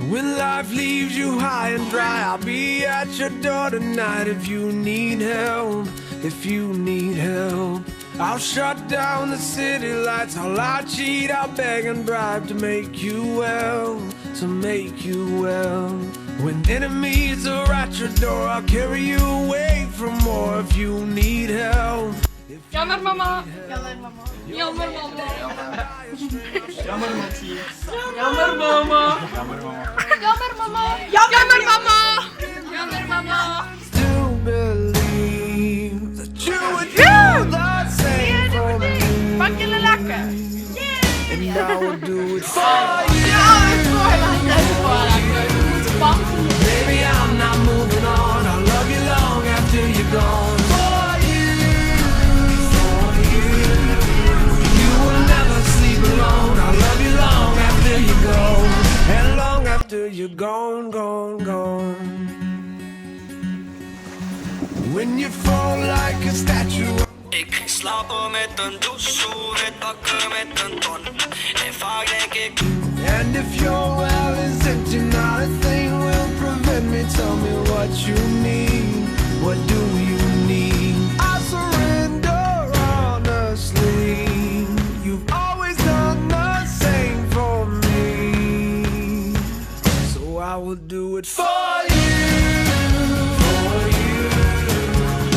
When life leaves you high and dry, I'll be at your door tonight if you need help, if you need help. I'll shut down the city lights, I'll lie, cheat, I'll beg and bribe to make you well, to make you well. When enemies are at your door, I'll carry you away from more if you need help. Jammer mama. Jammer mama. Jammer mama. Jammer Mati. Jammer mama. Jammer mama. Jammer mama. Jammer mama. Jammer mama. Still believe that you would do the same for me, Pak jullie lekker. and I would do it for you. Ja, ik hoor het lekker. We moeten panten. Baby, I'm not moving on. I'll love you long after you're gone. For you, for you. You will never sleep alone. I'll love you long after you go, and long after you're gone, gone, gone. When you fall like a statue. Ik ging slapen met een douche, het pakken met een ton. En vaak denk ik. And if your well is empty, not a thing will prevent me. Tell me what you need. What do you need? I surrender honestly. You've always done the same for me, so I will do it for you. For you.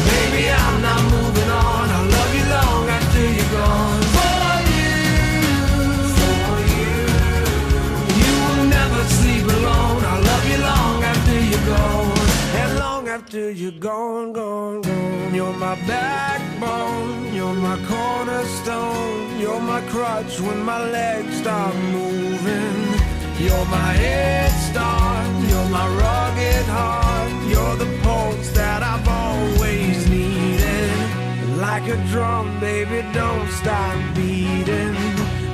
Baby, I'm not moving on. I'll love you long after you're gone. For you. For you. You will never sleep alone. I'll love you long after you're gone, and long after you're gone, gone, gone. You're my backbone, you're my cornerstone, you're my crutch when my legs stop moving. You're my head start, you're my rugged heart, you're the pulse that I've always needed. Like a drum, baby, don't stop beating.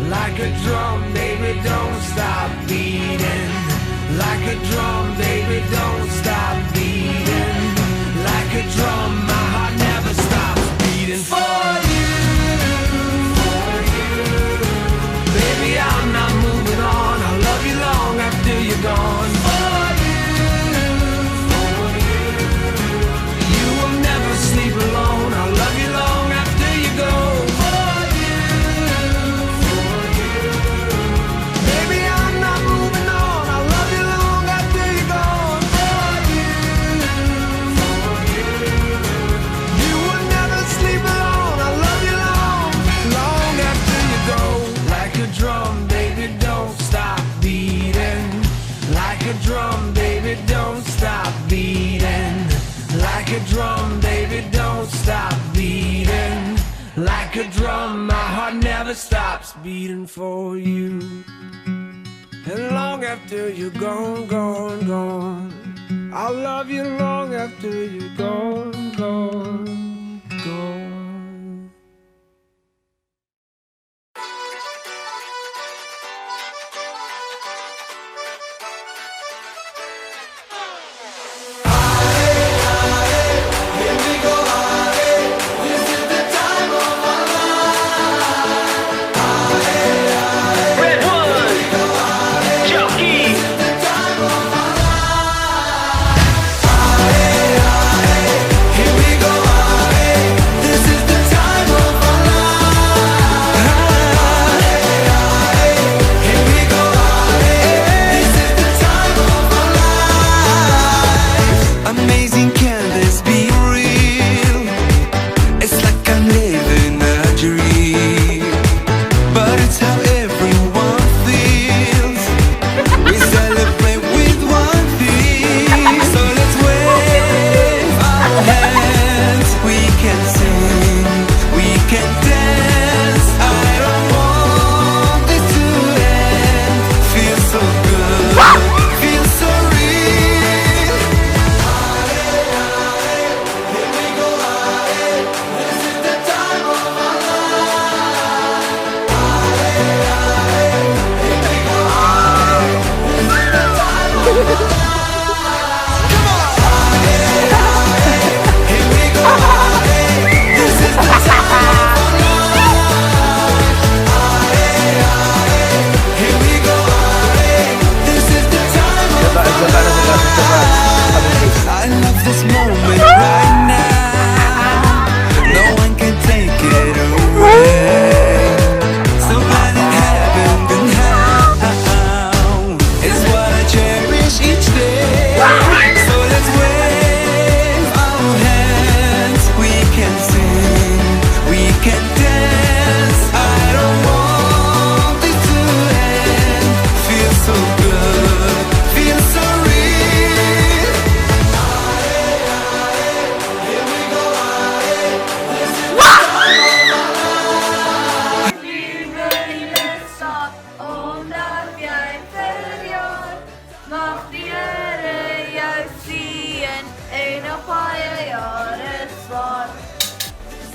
Like a drum, baby, don't stop beating. Like a drum, baby, don't stop beating. Like a drum, my heart never stops beating. For you, for you. Baby, I'm not moving on. I'll love you long after you're gone. For you, for you. You will never sleep alone. I'll love you long after you go. For you, for you. Baby, I'm not moving on. I'll love you long after you're gone. For you, for you. You will never sleep alone. I'll love you long, long after you go. Like a drum, baby, don't stop beating. Like a drum, baby, don't stop beating. Like a drum, baby, don't stop beating. Like a drum, my heart never stops beating for you. And long after you're gone, gone, gone, I'll love you long after you're gone, gone, gone. Redwood, Jockey. Here we go.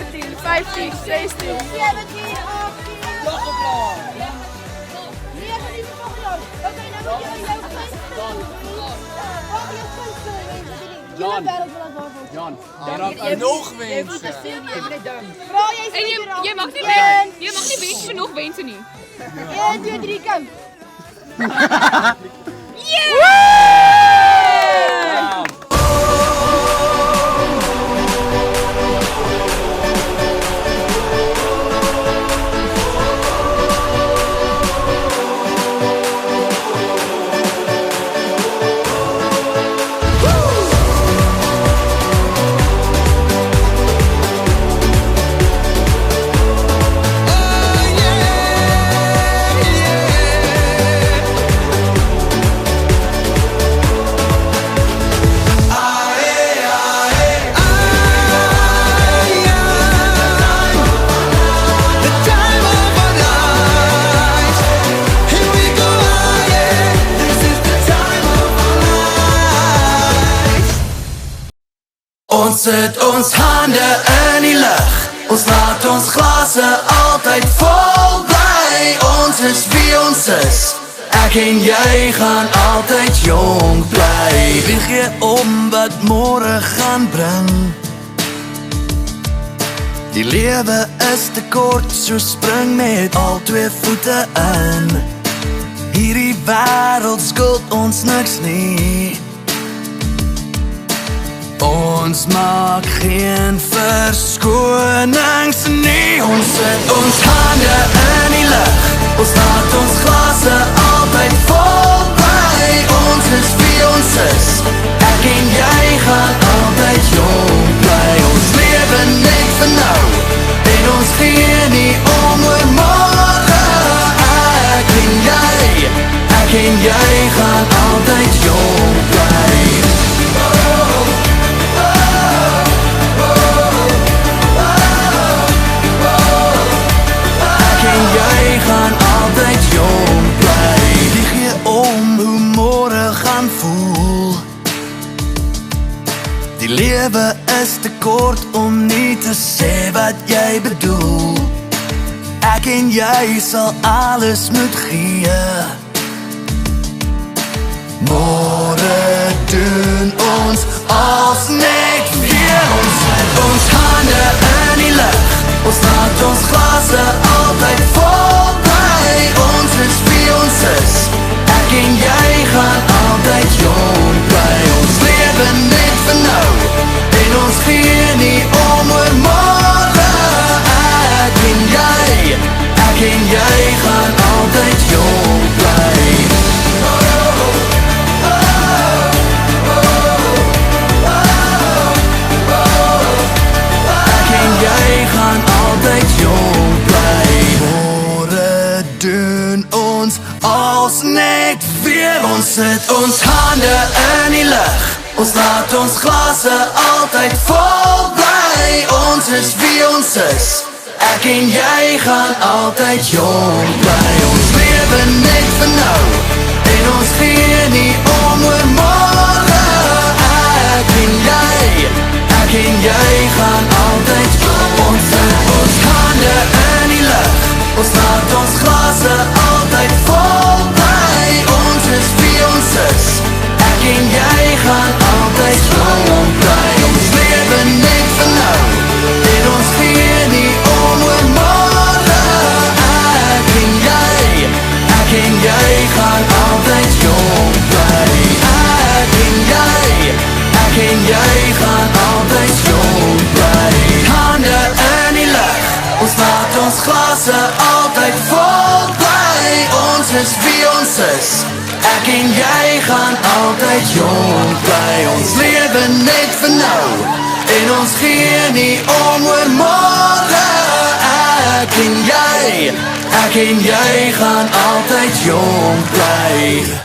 17, 15, 16. 17, 18. Lachoplan. Wie hebben die verkocht? Oké, nou moet je jouw Jan. Jan. Nog winst. Bro, En je mag niet meer. Je mag niet weten genoeg weten niet. 1, 2, 3, kom. Ons zet ons handen in die lucht. Ons laat ons glazen altijd vol blij. Ons is wie ons is. Ek en jy gaan altijd jong bly. Wie gee om wat morgen gaan bring? Die lewe is te kort, so spring met al 2 voete in. Hierdie wêreld skuld ons niks nie. Ons maak geen verskonings nie. Ons sit ons hande in die lucht. Ons laat ons glazen altijd vol bly. Ons is wie ons is. Ek en jy gaan altijd jong bly. Ons lewe net vir nou. En ons gee nie om oor morgen. Ek en jy gaan altijd jong bly. Gaan altijd jong bly. Die gee om hoe morgen gaan voel. Die lewe is te kort om nie te sê wat jy bedoel. Ek en jy sal alles moet gee. Morgen doen ons als net weer. Ons zet ons handen in die lucht. Ons laat ons glazen altijd vol blij. Ons is wie ons is. Ek en jy gaan altijd jong bly. Ons lewe net vir nou. En ons gee nie om oor morgen. Ek en jy gaan altijd jong bly. Jy gaan altijd jong bly. Morgen doen ons als net weer. Ons zet ons handen in die lucht. Ons laat ons glazen altijd vol bly. Ons is wie ons is. Ek en jy gaan altijd jong bly. Ons lewe net vir nou. En ons gee nie om oor morgen. Ek en jy gaan altijd jong. Ons zet ons handen in die lucht. Ons laat ons glazen altijd vol bly. Ons is wie ons is. Ek en jy gaan altijd jong bly. Ons lewe net vir nou. En ons gee nie om oor morgen. Ek en jy gaan altijd jong bly. Ek en jy gaan altijd jong bly. Handen in die lucht. Ons laat ons glazen altijd vol bly. Ons is wie ons is. Ek en jy gaan altijd jong bly. Ons lewe net vir nou. En ons gee nie om oor morgen. Ek en jy gaan altijd jong bly.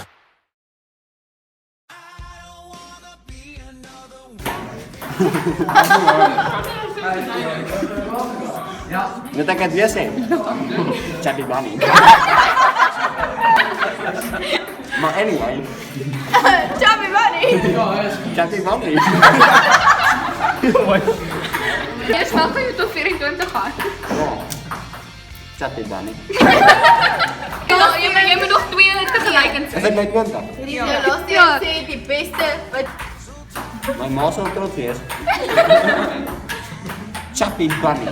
Net ek het weer sê. Chubby bunny. Maar anyway. Chubby bunny. Chubby bunny. Jy is wel van jou tot 24 gaan. Ja. Chat dit dan nie. Jy moet nog 2 tegelijk in Is ek my 20? Die laaste sê die beste wat My ma sal trots wees. Chappy Bunny.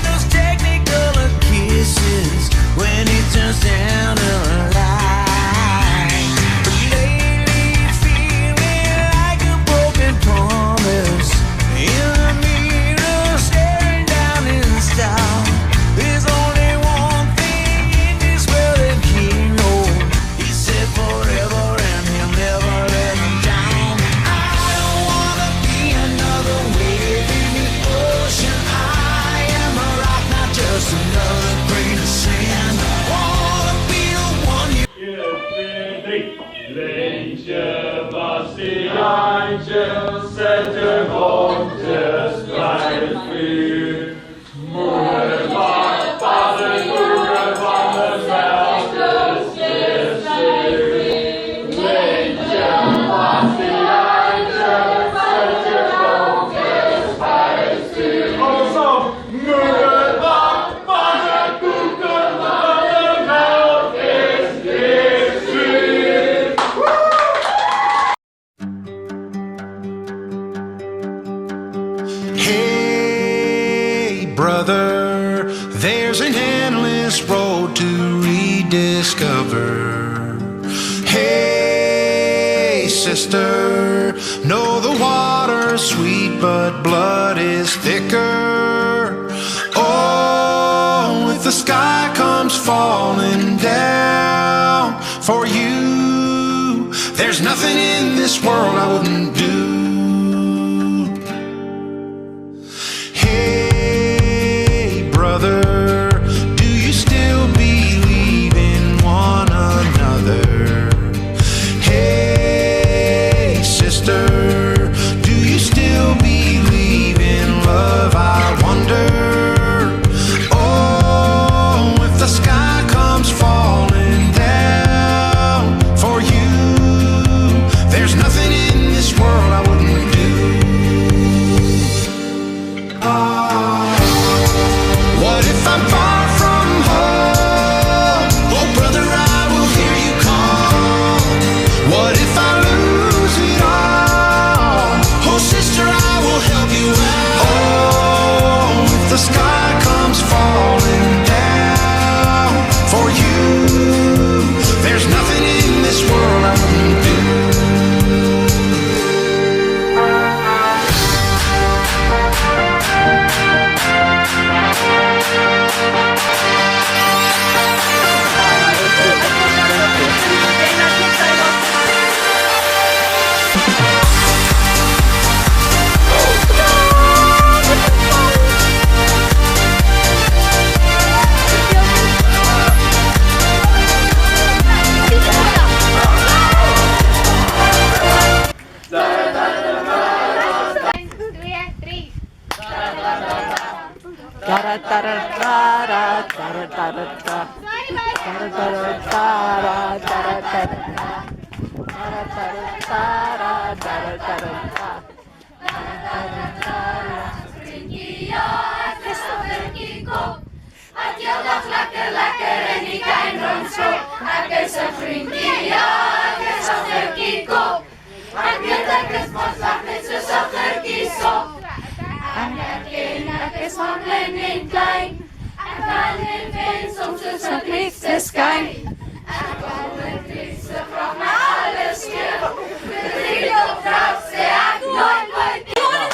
Those technicolor kisses when he turns down the light. But lately feeling like a broken promise. In the mirror staring down in style. There's only one thing in this world that he knows. He said forever and he'll never let him down. I don't wanna be another wave in the ocean. I am a rock, not just another grain of sand. Wanna be the one you Leentje was die handje, zet je hoofdjes bij het vuur. Moeder bakt paddenkoeken van de veldjes is zuur. Leentje was die handje, zet je hoofdjes bij het vuur. Alsom, moeder bakt paddenkoeken van de veldjes is zuur. Hey, brother, there's an endless road to rediscover. Hey, sister, know the water's sweet, but blood is thicker. Oh, if the sky comes falling down for you, there's nothing in this world I wouldn't do. Hey, brother, do you still believe in one another? Hey, sister, do you still believe in love? I wonder. Oh, if the sky comes falling down for you, there's nothing in this world I wouldn't do. What if I'm far from home? Oh, brother, I will hear you call. What if I lose it all? Oh, sister, I will help you out. Oh, if the sky comes falling down for you, there's nothing in this world I wouldn't do.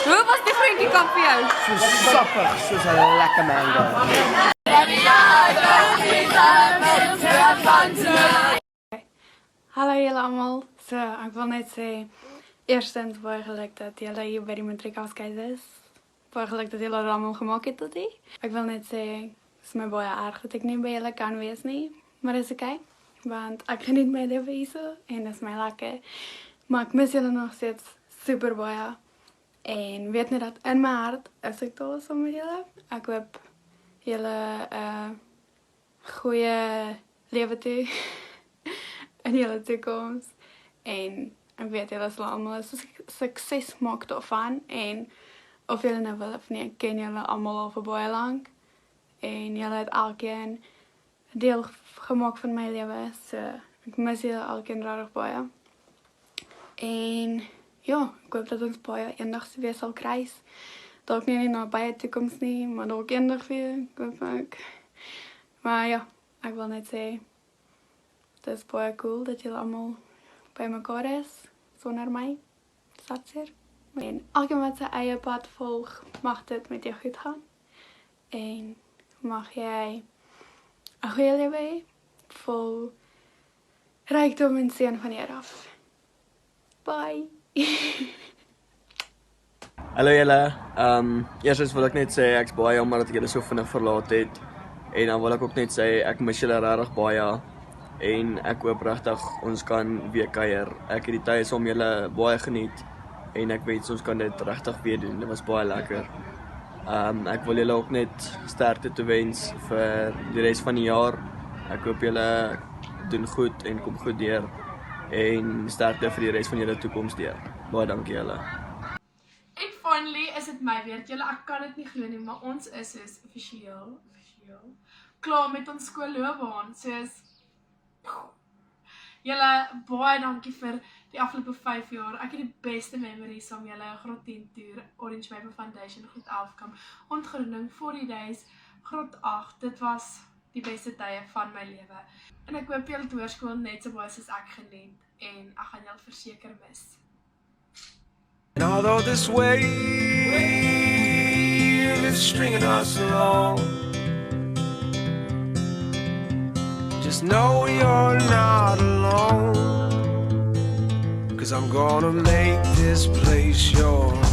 Hoe was die vriendiekamp vir jou? So sappig soos 'n lekker mango. Hallo julle almal. So, ek wil net sê eerstens baie geluk dat julle hier by die matriekafskeid is. Baie geluk dat julle dit almal gemaak het tot hier. Ek wil net sê is my baie erg dat ek nie by julle kan wees nie, maar dis okay, want ek geniet my lewe hierso en dis my lekker. Maar ek mis julle nog steeds super baie en weet net dat in my hart is ek daar saam met julle. Ek hoop julle goeie lewe toe in julle toekoms en ek weet julle sal almal sukses maak daarvan en of julle nou wil of nie, ek ken julle almal al vir baie lank. En julle het elkeen 'n deel gemaak van my lewe, so ek mis julle elkeen regtig baie. En ja, ek hoop dat ons baie eendag weer sal kruis. Dalk nie in die nabye toekoms nie, maar dalk eendag weer, ek hoop ek. Maar ja, ek wil net sê, dit is baie cool dat julle almal by mekaar is, sonder my, satser. En elkeen wat sy eie pad volg, mag dit met jou goed gaan. En mag jy 'n goeie lewe hê, vol rykdom en seën van hier af. Bye! Hallo julle. Eerstens wil ek net sê ek's baie jammer dat ek julle so vinnig verlaat het. En dan wil ek ook net sê ek mis julle regtig baie. En ek hoop regtig ons kan weer kuier. Ek het die tye saam julle baie geniet en ek weet ons kan dit regtig weer doen. Dit was baie lekker. Ek wil julle ook net sterkte toewens vir die res van die jaar. Ek hoop julle doen goed en kom goed deur. En sterkte vir die res van julle toekoms deur. Baie dankie julle. En finally is dit my weer. Julle, ek kan dit nie glo nie, maar ons is offisieel klaar met ons skoolloopbaan. Soos julle, baie dankie vir die afgelope 5 jaar. Ek het die beste memories van julle graad 10 toer, Orange Maple Foundation, graad 11 kamp, ontgroening, 40 days, graad 8. Dit was die beste tye van my lewe. En ek hoop julle het hoërskool net so baie soos ek geniet en ek gaan julle verseker mis. And although this wave is stringing us along, just know you're not alone, 'cause I'm gonna make this place yours.